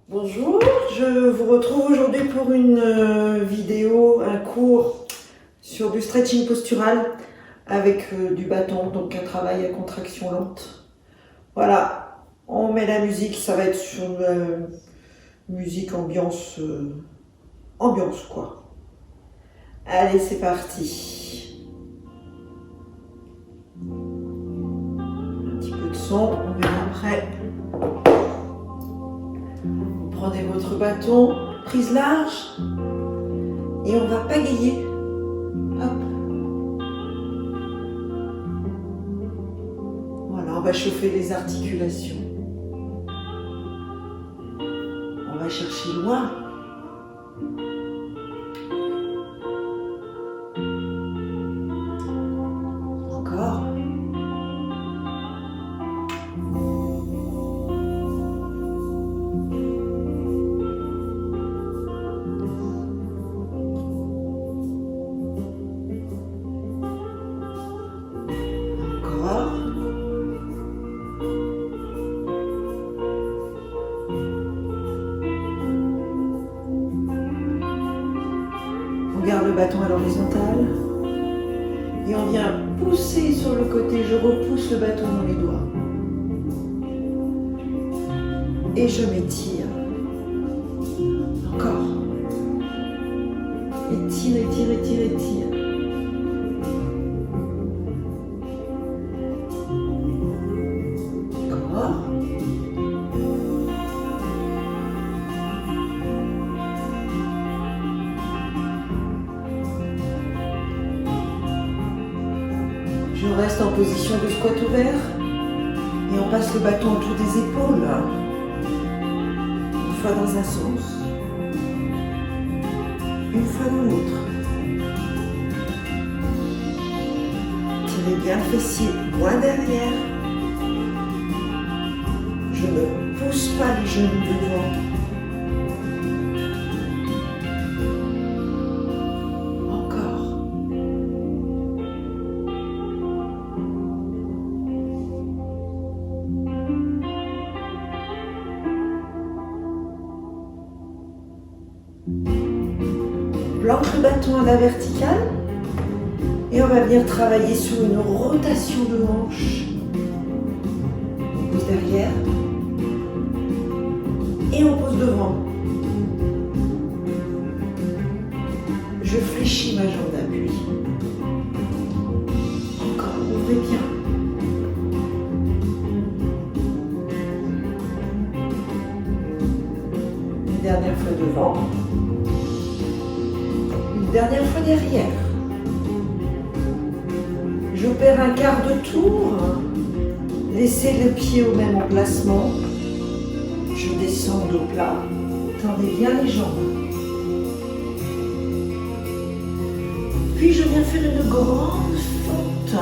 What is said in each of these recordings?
Bonjour, je vous retrouve aujourd'hui pour une vidéo, un cours sur du stretching postural avec du bâton, donc un travail à contraction lente. Voilà, on met la musique, ça va être sur la musique ambiance, ambiance quoi. Allez, c'est parti. Un petit peu de son, on verra après. Prenez votre bâton, prise large, et on va pagayer. Hop. Voilà, on va chauffer les articulations. On va chercher loin. Encore. On garde le bâton à l'horizontale et on vient pousser sur le côté. Je repousse le bâton dans les doigts et je m'étire. Encore. Étire, étire, étire, étire. Encore. Je reste en position de squat ouvert et on passe le bâton autour des épaules. Une fois dans un sens, une fois dans l'autre. Tirez bien le fessier loin derrière. Je ne pousse pas les genoux devant. Planque le bâton à la verticale et on va venir travailler sur une rotation de hanche. On pose derrière et on pose devant. Je fléchis ma jambe d'appui. Encore, ouvrez bien. Une dernière fois devant. Dernière fois derrière. J'opère un quart de tour. Laissez le pied au même emplacement. Je descends dos plat. Tendez bien les jambes. Puis je viens faire une grande fente.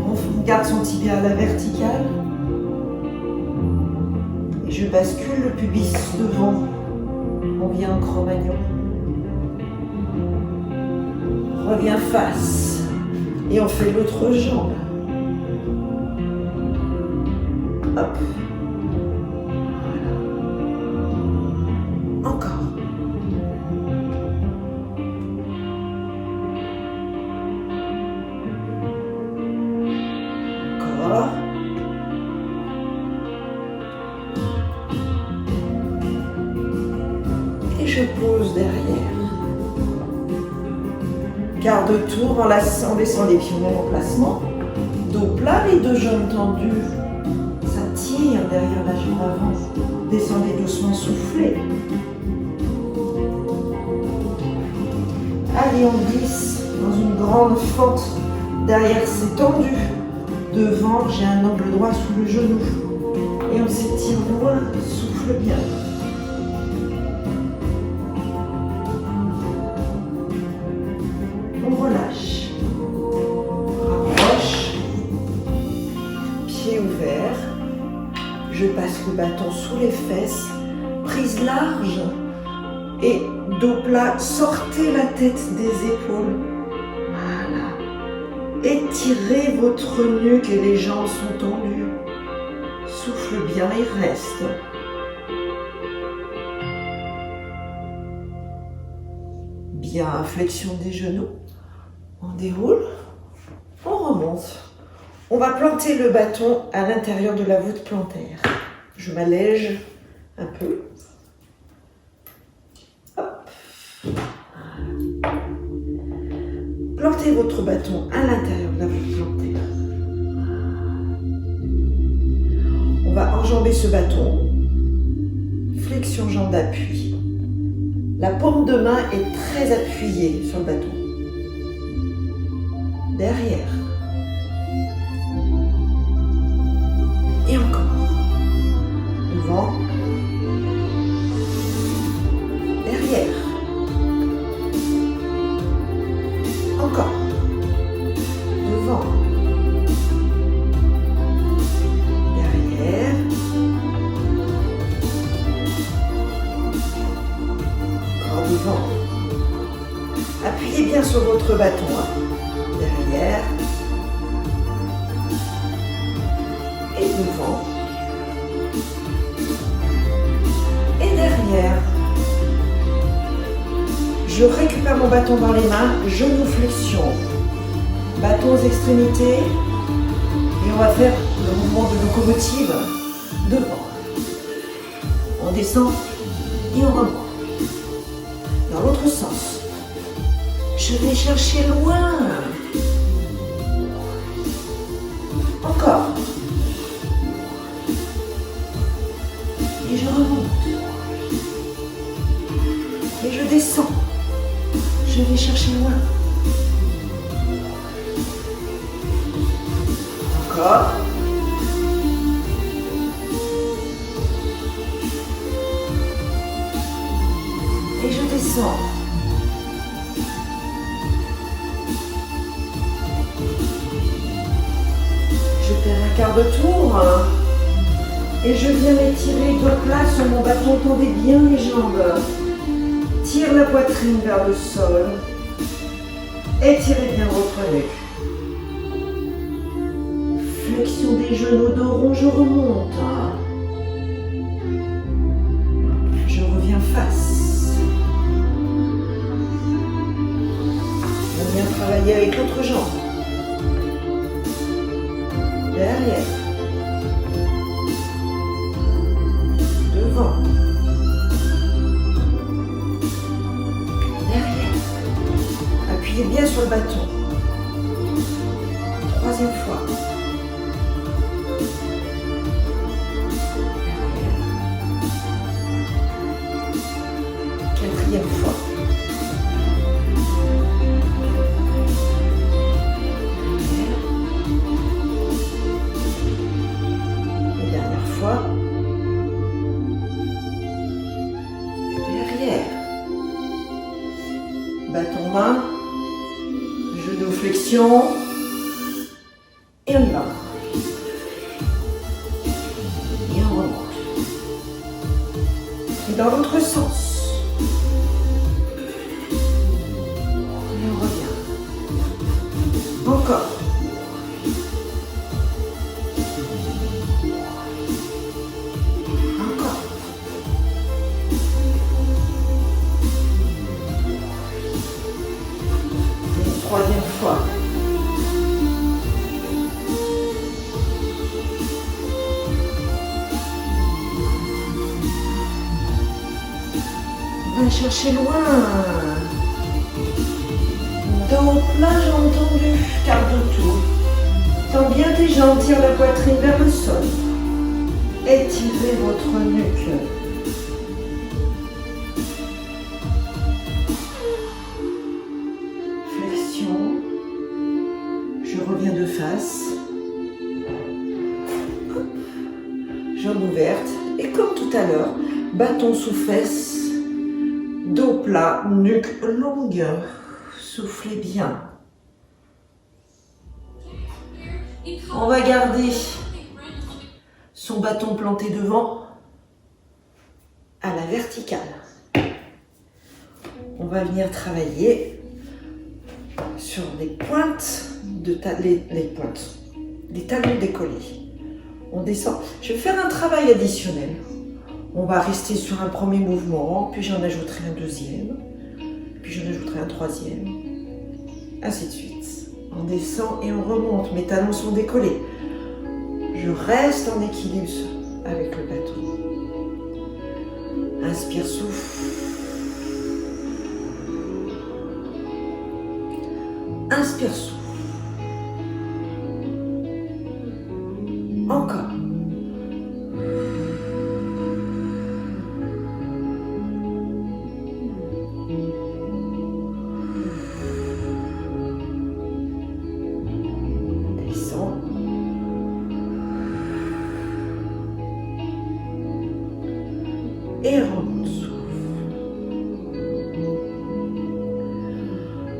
On garde son tibia à la verticale. Et je bascule le pubis devant. On vient en Cro-Magnon. Revient face et on fait l'autre jambe. Hop. Voilà. Encore. Encore. Et je pose derrière. Quart de tour en laissant les pieds au même emplacement. Dos plat, les deux jambes tendues. Ça tire derrière la jambe avant. Descendez doucement, soufflez. Allez, on glisse dans une grande fente. Derrière, c'est tendu. Devant, j'ai un angle droit sous le genou. Et on s'étire loin, souffle bien. On relâche, rapproche, pied ouvert, je passe le bâton sous les fesses, prise large et dos plat, sortez la tête des épaules. Voilà. Étirez votre nuque et les jambes sont tendues. Souffle bien et reste. Bien, flexion des genoux. On déroule, on remonte. On va planter le bâton à l'intérieur de la voûte plantaire. Je m'allège un peu. Hop. Plantez votre bâton à l'intérieur de la voûte plantaire. On va enjamber ce bâton. Flexion jambe d'appui. La paume de main est très appuyée sur le bâton. Derrière. Et encore. Devant. Derrière. Encore. Devant. Derrière. Encore devant. Appuyez bien sur votre bâton. Derrière. Et devant. Et derrière. Je récupère mon bâton dans les mains, genou flexion, bâton aux extrémités, et on va faire le mouvement de locomotive devant. On descend et on remonte. Dans l'autre sens. Je vais chercher loin. Encore. Et je remonte. Et je descends. Je vais chercher loin. Encore. Et je descends. Je fais un quart de tour. Et je viens m'étirer de place sur mon bâton. Tendez bien les jambes. Tire la poitrine vers le sol. Étirez bien votre nuque. Flexion des genoux, dos rond, je remonte. Je reviens face. On vient travailler avec l'autre jambe. Derrière. Devant. Appuyez bien sur le bâton. Troisième fois. Quatrième fois. Et dernière fois. Derrière. Bâton main. Genou flexion. Et on y va. Et on remonte. Et dans l'autre sens. Et on revient. Encore. Encore. Et une troisième fois. On va chercher loin. Dos plat, j'ai entendu. Quart de tour. Tends bien tes jambes, tire la poitrine vers le sol. Étirez votre nuque. Flexion. Je reviens de face. Hop. Jambes ouvertes. Et comme tout à l'heure, bâton sous fesse. Dos plat, nuque longue. Soufflez bien. On va garder son bâton planté devant à la verticale. On va venir travailler sur les pointes, les talons décollés. On descend. Je vais faire un travail additionnel. On va rester sur un premier mouvement, puis j'en ajouterai un deuxième. puis j'en ajouterai un troisième, ainsi de suite. On descend et on remonte, mes talons sont décollés. Je reste en équilibre avec le bâton. Inspire, souffle. Inspire, souffle. Encore. Descends. Et remonte, souffle.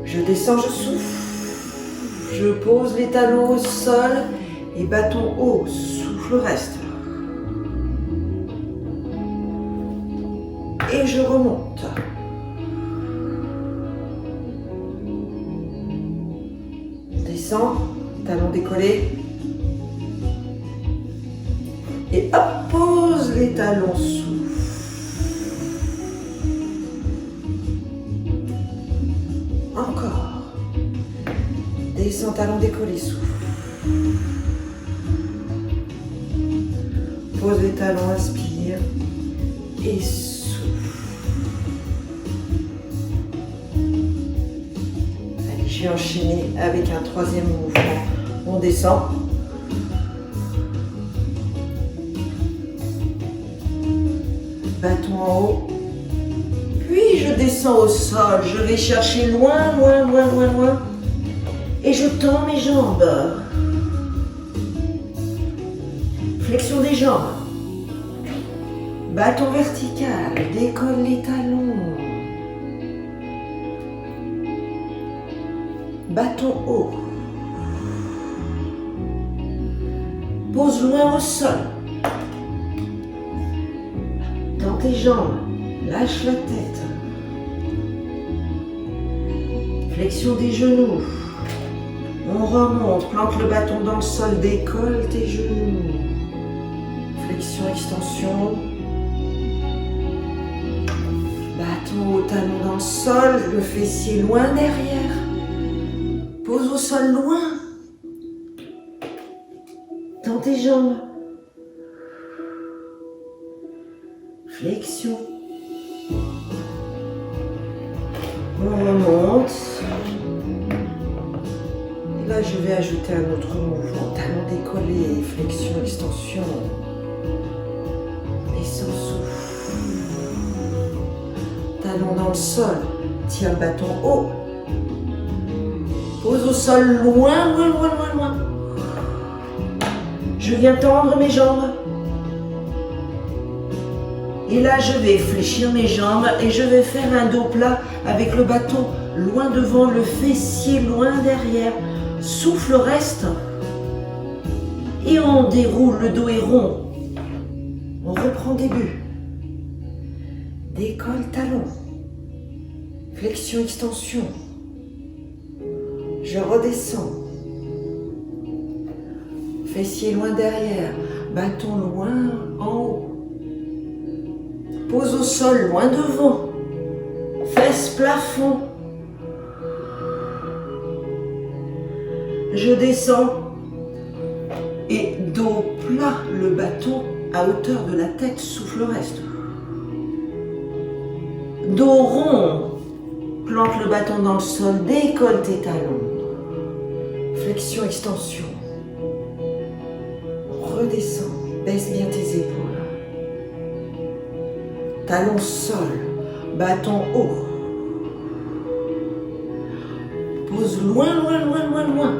Je descends, je souffle. Je pose les talons au sol et bâton haut, souffle le reste. Et je remonte. Descends, talons décollés. Et hop, pose les talons, souffle. Encore. Descends, talons décollés, souffle. Pose les talons, inspire. Et souffle. Allez, je vais enchaîner avec un troisième mouvement. On descend. Bâton en haut. Puis je descends au sol. Je vais chercher loin, loin, loin, loin, loin. Et je tends mes jambes. Flexion des jambes. Bâton vertical. Décolle les talons. Bâton haut. Pose loin au sol. Tends tes jambes. Lâche la tête. Flexion des genoux. On remonte, plante le bâton dans le sol, décolle tes genoux. Flexion, extension. Bâton au talon dans le sol, le fessier loin derrière. Pose au sol loin. Tends tes jambes. Flexion. On remonte. Là, je vais ajouter un autre mouvement. Talons décollés, flexion, extension. Descends, souffle. Talons dans le sol. Tiens le bâton haut. Pose au sol loin, loin, loin, loin, loin. Je viens tendre mes jambes. Et là, je vais fléchir mes jambes et je vais faire un dos plat avec le bâton loin devant, le fessier loin derrière. Souffle, reste. Et on déroule, le dos est rond. On reprend début. Décolle, talon. Flexion, extension. Je redescends. Fessier loin derrière. Bâton loin en haut. Pose au sol, loin devant. Fesses plafond. Je descends et dos plat, le bâton à hauteur de la tête, souffle le reste. Dos rond, plante le bâton dans le sol, décolle tes talons. Flexion, extension. Redescends, baisse bien tes épaules. Talon sol, bâton haut. Pose loin, loin, loin, loin, loin.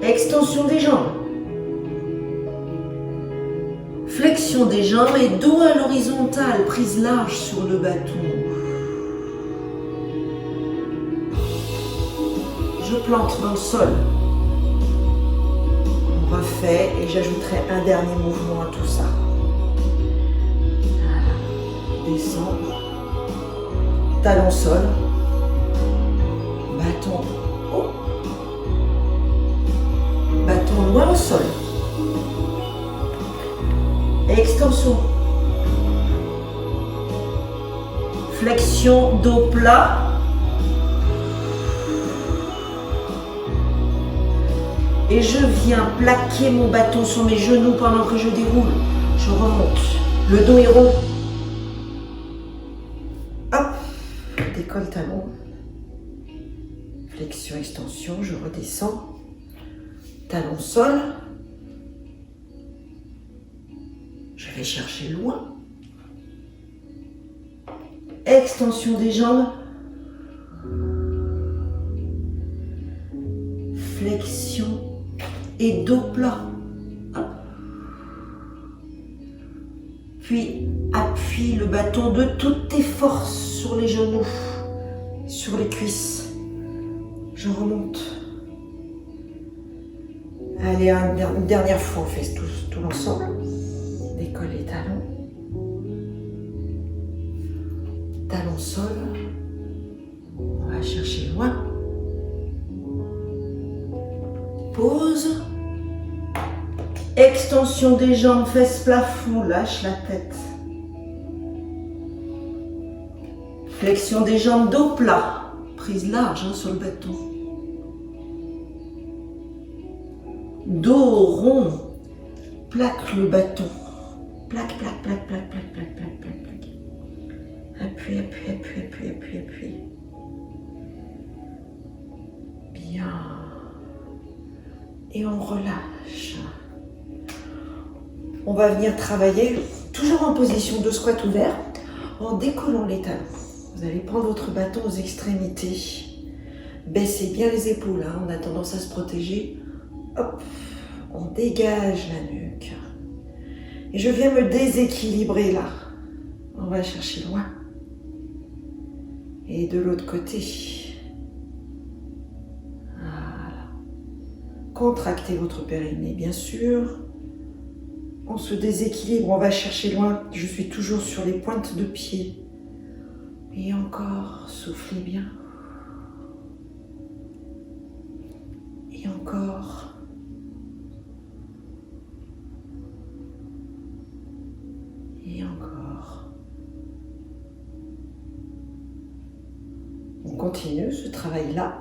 Extension des jambes. Flexion des jambes et dos à l'horizontale, prise large sur le bâton. Je plante dans le sol. On refait et j'ajouterai un dernier mouvement à tout ça. Descends. Talon sol. Bâton haut. Bâton loin au sol. Extension. Flexion, dos plat. Et je viens plaquer mon bâton sur mes genoux pendant que je déroule. Je remonte. Le dos est rond. Hop. Décolle talon. Flexion, extension. Je redescends. Talon sol. Je vais chercher loin. Extension des jambes. Flexion et dos plat. Hop. Puis appuie le bâton de toutes tes forces sur les genoux, sur les cuisses. Je remonte. Allez, une dernière fois, on fait tout l'ensemble. Décolle les talons. Talon sol. On va chercher loin. Pause. Extension des jambes, fesses plafond, lâche la tête. Flexion des jambes, dos plat. Prise large sur le bâton. Dos rond. Plaque le bâton. Plaque, plaque, plaque, plaque, plaque, plaque, plaque, plaque, plaque. Appuie, appuie, appuie, appuie, appuie, appuie. Bien. Et on relâche. On va venir travailler, toujours en position de squat ouvert, en décollant les talons. Vous allez prendre votre bâton aux extrémités. Baissez bien les épaules, hein. On a tendance à se protéger. Hop, on dégage la nuque. Et je viens me déséquilibrer là. On va chercher loin. Et de l'autre côté. Voilà. Contractez votre périnée, bien sûr. On se déséquilibre, on va chercher loin. Je suis toujours sur les pointes de pied. Et encore, soufflez bien. Et encore. Et encore. On continue ce travail-là.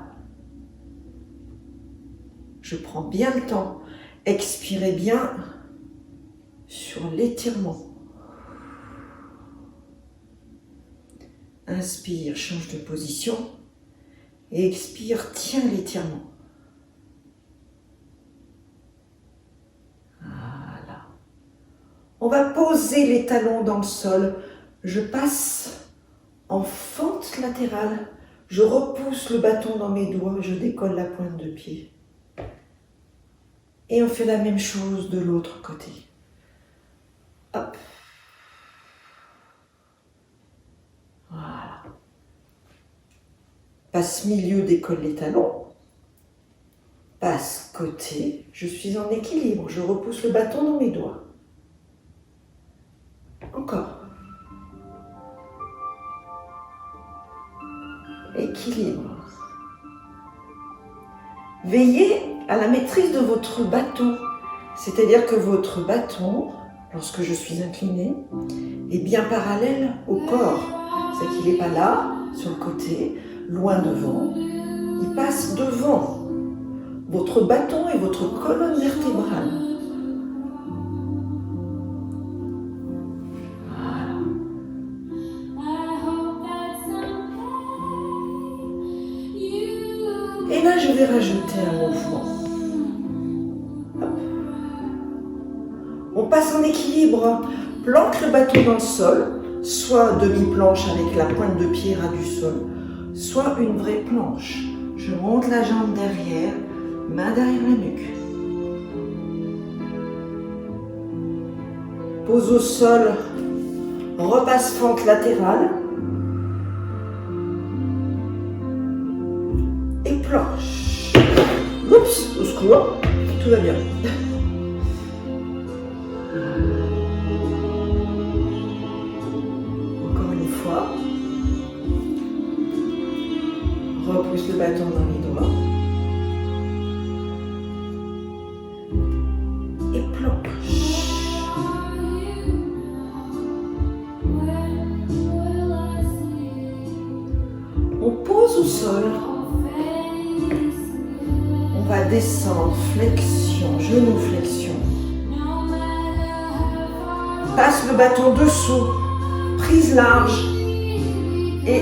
Je prends bien le temps. Expirez bien sur l'étirement. Inspire, change de position. Et expire, tiens l'étirement. Voilà. On va poser les talons dans le sol. Je passe en fente latérale. Je repousse le bâton dans mes doigts. Je décolle la pointe de pied. Et on fait la même chose de l'autre côté. Hop. Voilà. Passe milieu, décolle les talons. Passe côté. Je suis en équilibre. Je repousse le bâton dans mes doigts. Encore. Équilibre. Veillez à la maîtrise de votre bâton. C'est-à-dire que votre bâton, lorsque je suis inclinée, est bien parallèle au corps. C'est qu'il n'est pas là, sur le côté, loin devant. Il passe devant votre bâton et votre colonne vertébrale. Voilà. Et là, je vais rajouter un mouvement. Hop. On passe en équilibre. Planque le bâton dans le sol, soit demi-planche avec la pointe de pied ras du sol, soit une vraie planche. Je monte la jambe derrière, main derrière la nuque. Pose au sol, repasse fente latérale. Et planche. Oups, au secours, tout va bien. Repousse le bâton dans les doigts. Et planche. descends, flexion, genou, flexion. Passe le bâton dessous, prise large et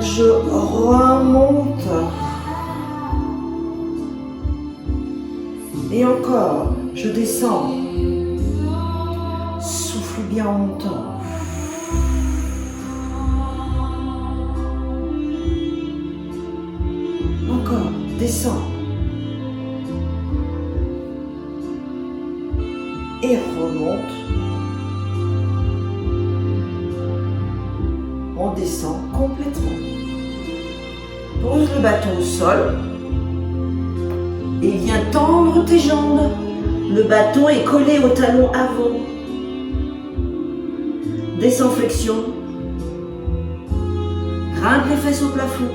je remonte. Et encore, je descends. Souffle bien en montant. Encore, descends. Et remonte. On descend complètement. Pose le bâton au sol. Et viens tendre tes jambes. Le bâton est collé au talon avant. Descends flexion. Grimpe les fesses au plafond.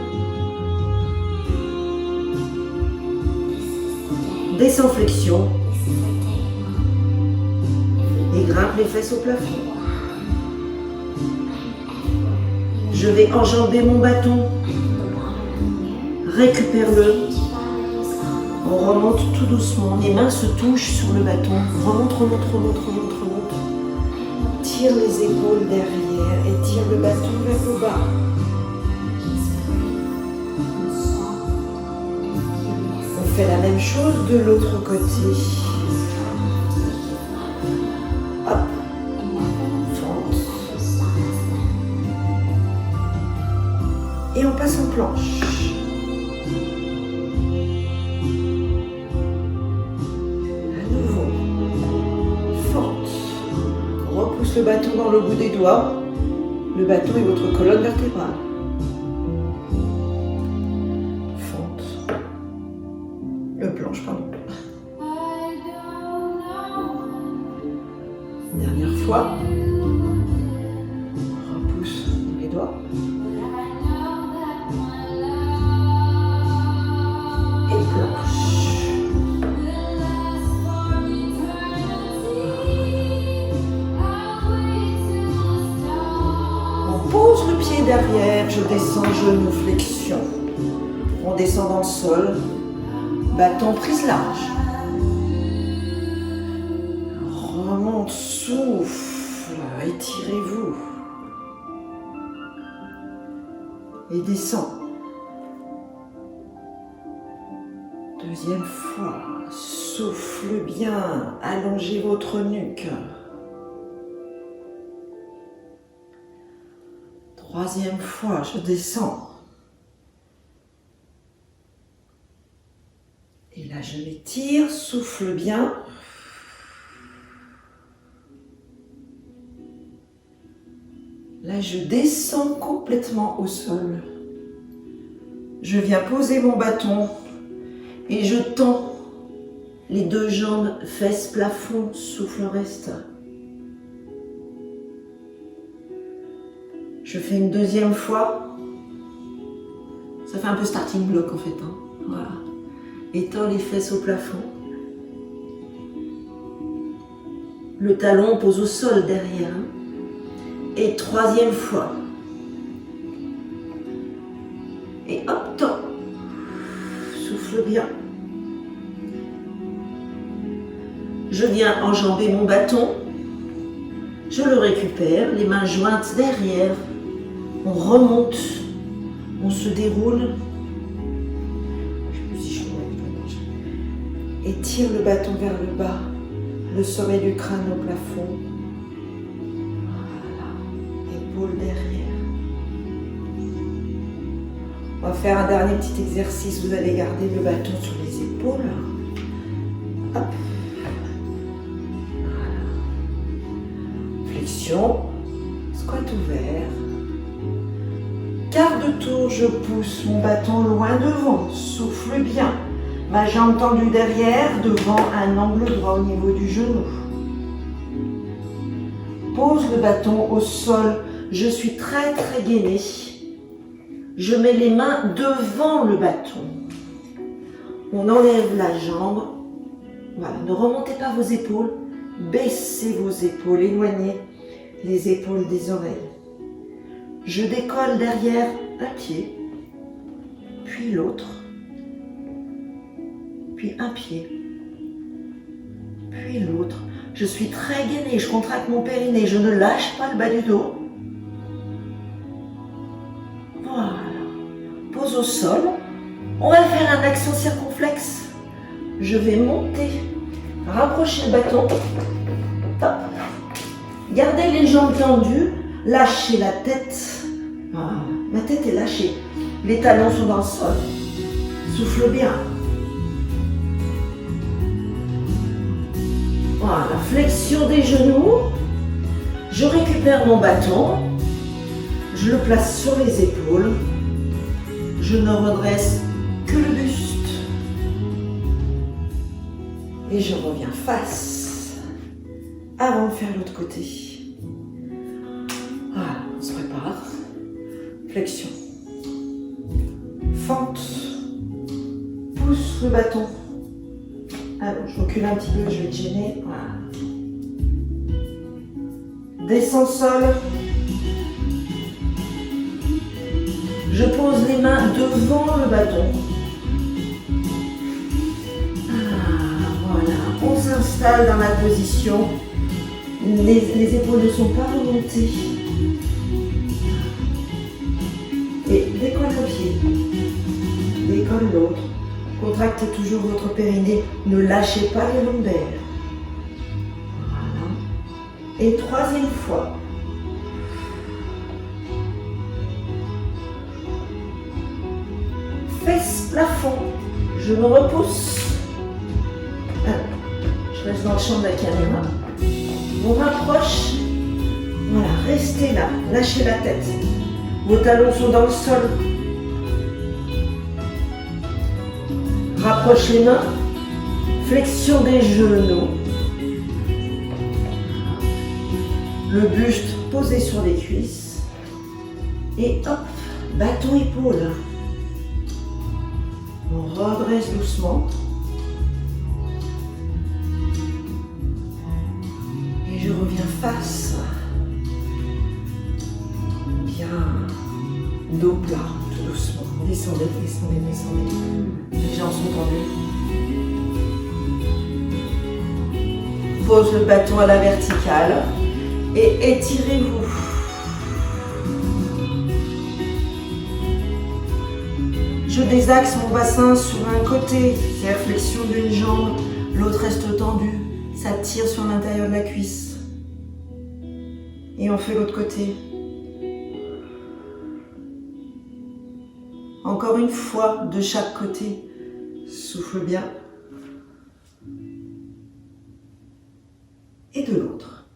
Descends flexion. Et grimpe les fesses au plafond. Je vais enjamber mon bâton. Récupère-le. On remonte tout doucement. Les mains se touchent sur le bâton. Remonte, remonte, remonte, remonte, remonte. Tire les épaules derrière et tire le bâton vers le bas. On fait la même chose de l'autre côté. Hop. Fente. Et on passe en planche. Repousse le bâton dans le bout des doigts. Le bâton est votre colonne vertébrale. Fente. Planche, pardon. Dernière fois. Repousse les doigts. Et planche. Pose le pied derrière, je descends, genou, flexion. On descend dans le sol, bâton prise large. Remonte, souffle, étirez-vous. Et descend. Deuxième fois, souffle bien, allongez votre nuque. Troisième fois, je descends. Et là, je m'étire, souffle bien. Là, je descends complètement au sol. Je viens poser mon bâton et je tends les deux jambes, fesses, plafond, souffle reste. Je fais une deuxième fois. Ça fait un peu starting block en fait. Hein. Voilà. Étends les fesses au plafond. Le talon pose au sol derrière. Et troisième fois. Et hop, tends. Souffle bien. Je viens enjamber mon bâton. Je le récupère, les mains jointes derrière. On remonte, on se déroule. Et tire le bâton vers le bas, le sommet du crâne au plafond. Voilà, épaule derrière. On va faire un dernier petit exercice. Vous allez garder le bâton sur les épaules. Hop. Voilà. Flexion, squat ouvert. Quart de tour, je pousse mon bâton loin devant, souffle bien. Ma jambe tendue derrière, devant un angle droit au niveau du genou. Pose le bâton au sol, je suis très très gainée. Je mets les mains devant le bâton. On enlève la jambe. Voilà, ne remontez pas vos épaules, baissez vos épaules, éloignez les épaules des oreilles. Je décolle derrière un pied, puis l'autre, puis un pied, puis l'autre. Je suis très gainée, je contracte mon périnée, je ne lâche pas le bas du dos. Voilà. Pose au sol. On va faire un accent circonflexe. Je vais monter, rapprocher le bâton. Hop. Gardez les jambes tendues, lâchez la tête. Voilà. Ma tête est lâchée. Les talons sont dans le sol. Souffle bien. Voilà, flexion des genoux. Je récupère mon bâton. Je le place sur les épaules. Je ne redresse que le buste. Et je reviens face. Avant de faire l'autre côté. Voilà, on se prépare. Flexion. Fente. Pousse le bâton. Alors, je recule un petit peu, je vais te gêner. Voilà. Descends sol. Je pose les mains devant le bâton. Voilà, on s'installe dans la position. Les épaules ne sont pas remontées. Et décolle le pied. Décolle l'autre. Contractez toujours votre périnée. Ne lâchez pas les lombaires. Voilà. Et troisième fois. Fesse plafond. Je me repousse. Je reste dans le champ de la caméra. On rapproche. Voilà, restez là. Lâchez la tête. Vos talons sont dans le sol. Rapproche les mains. Flexion des genoux. Le buste posé sur les cuisses. Et hop, bâton épaule. On redresse doucement. Et je reviens face. Bien. Dos plat, tout doucement. Descendez, descendez, descendez. Les jambes sont tendues. Pose le bâton à la verticale. Et étirez-vous. Je désaxe mon bassin sur un côté, c'est la flexion d'une jambe, l'autre reste tendue, ça tire sur l'intérieur de la cuisse. Et on fait l'autre côté. Encore une fois, de chaque côté, souffle bien. Et de l'autre.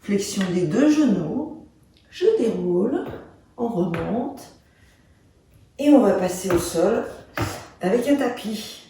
Flexion des deux genoux, je déroule. On remonte et on va passer au sol avec un tapis.